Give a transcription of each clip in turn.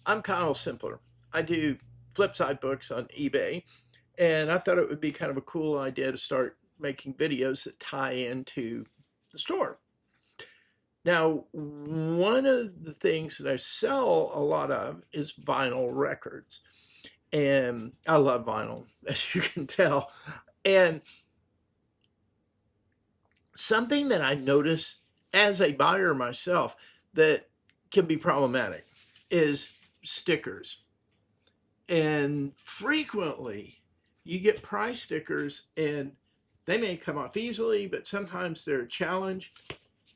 I'm Kyle Simpler. I do flip side books on eBay, and I thought it would be kind of a cool idea to start making videos that tie into the store. Now, one of the things that I sell a lot of is vinyl records, and I love vinyl, as you can tell. And something that I notice as a buyer myself that can be problematic is stickers. And frequently you get price stickers and they may come off easily, but sometimes they're a challenge.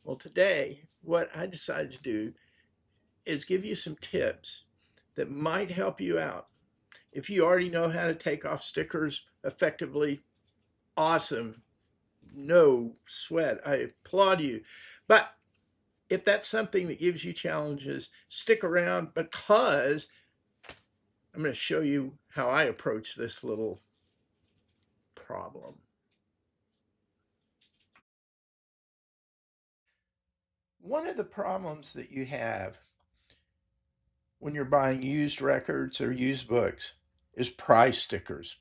Well, today, what I decided to do is give you some tips that might help you out. If you already know how to take off stickers effectively, awesome. No sweat. I applaud you. But if that's something that gives you challenges, stick around because I'm going to show you how I approach this little problem. One of the problems that you have when you're buying used records or used books is price stickers.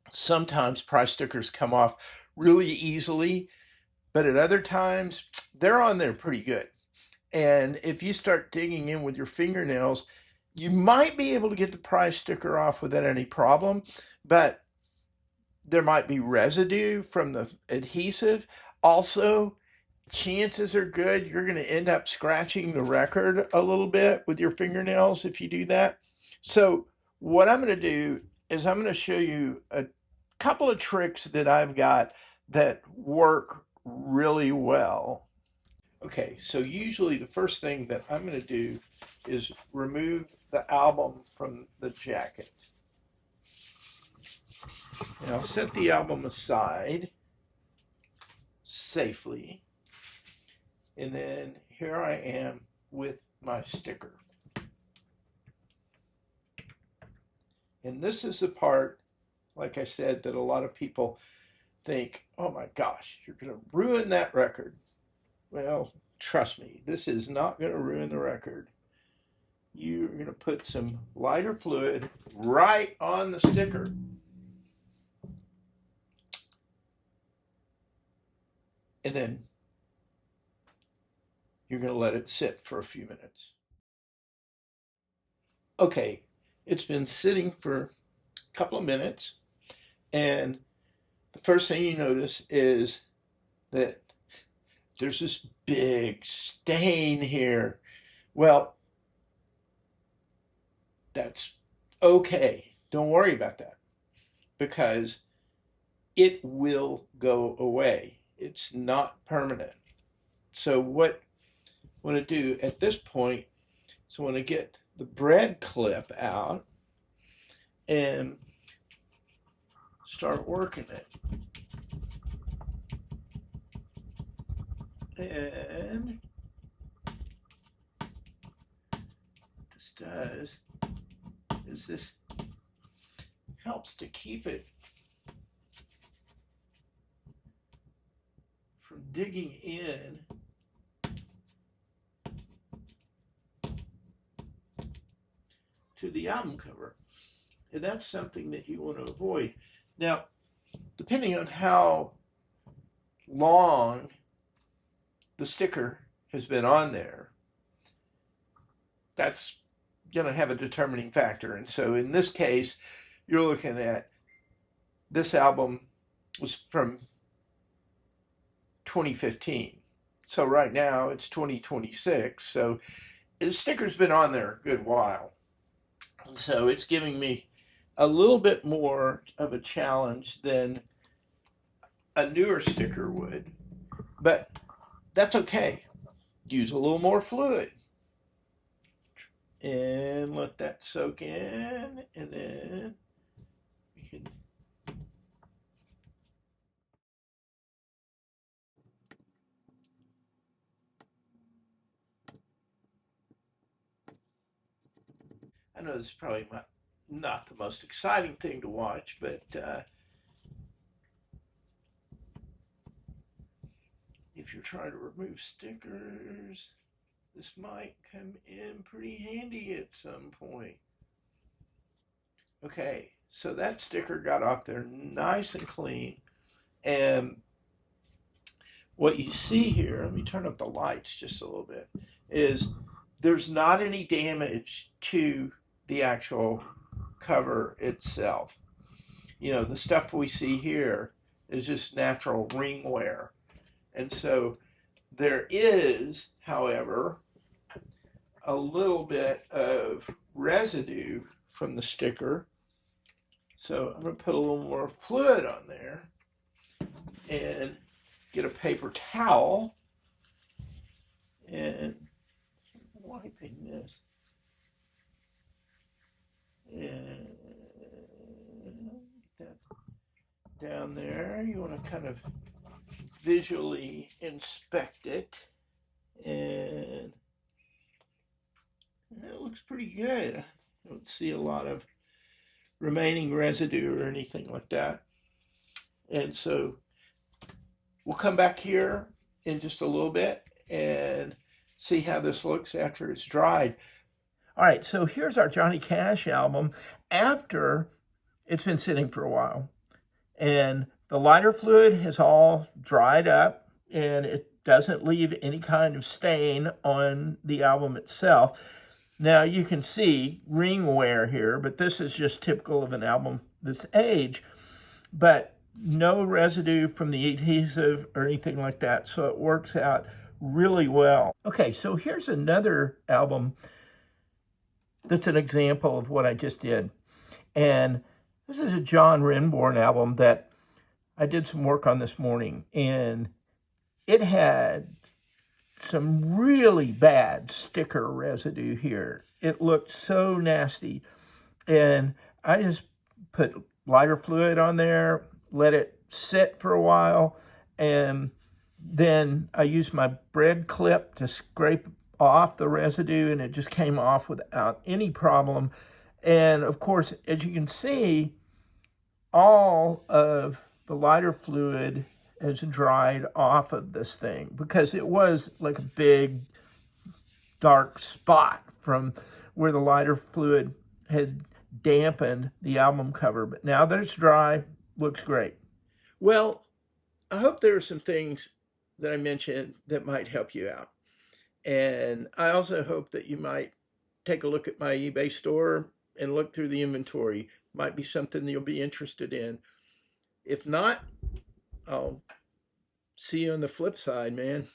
Sometimes price stickers come off really easily, but at other times they're on there pretty good. And if you start digging in with your fingernails, you might be able to get the price sticker off without any problem, but there might be residue from the adhesive. Also, chances are good you're going to end up scratching the record a little bit with your fingernails if you do that. So, what I'm going to do is I'm going to show you a couple of tricks that I've got that work really well. Okay, so usually the first thing that I'm going to do is remove the album from the jacket. And I'll set the album aside safely. And then here I am with my sticker. And this is the part, like I said, that a lot of people think, oh my gosh, you're going to ruin that record. Well, trust me, this is not going to ruin the record. You're going to put some lighter fluid right on the sticker. And then you're going to let it sit for a few minutes. Okay, it's been sitting for a couple of minutes, and the first thing you notice is that there's this big stain here. Well, that's okay. Don't worry about that because it will go away. It's not permanent. So what I want to do at this point is I want to get the bread clip out and start working it. And what this does is this helps to keep it from digging in to the album cover. And that's something that you want to avoid. Now, depending on how long the sticker has been on there, that's going to have a determining factor. And so in this case, you're looking at this album was from 2015. So right now it's 2026. So the sticker's been on there a good while. And so it's giving me a little bit more of a challenge than a newer sticker would. But that's okay. Use a little more fluid. And let that soak in. And then we can I know this is probably not the most exciting thing to watch, but if you're trying to remove stickers, This might come in pretty handy at some point. Okay, so that sticker got off there nice and clean. And what you see here, let me turn up the lights just a little bit, is there's not any damage to the actual cover itself. You know, the stuff we see here is just natural ring wear. And so there is, however, a little bit of residue from the sticker. So I'm going to put a little more fluid on there and get a paper towel and wiping this. And get that down there. You want to kind of visually inspect it. And it looks pretty good. I don't see a lot of remaining residue or anything like that. And so we'll come back here in just a little bit and see how this looks after it's dried. All right, so here's our Johnny Cash album after it's been sitting for a while. And the lighter fluid has all dried up and it doesn't leave any kind of stain on the album itself. Now you can see ring wear here, but this is just typical of an album this age, but no residue from the adhesive or anything like that. So it works out really well. Okay, so here's another album that's an example of what I just did. And this is a John Renbourn album that I did some work on this morning, and it had some really bad sticker residue here. It looked so nasty. And I just put lighter fluid on there, let it sit for a while, and then I used my bread clip to scrape off the residue, and it just came off without any problem. And of course, as you can see, all of the lighter fluid has dried off of this thing because it was like a big dark spot from where the lighter fluid had dampened the album cover. But now that it's dry, looks great. Well, I hope there are some things that I mentioned that might help you out. And I also hope that you might take a look at my eBay store and look through the inventory. Might be something you'll be interested in. If not, I'll see you on the flip side, man.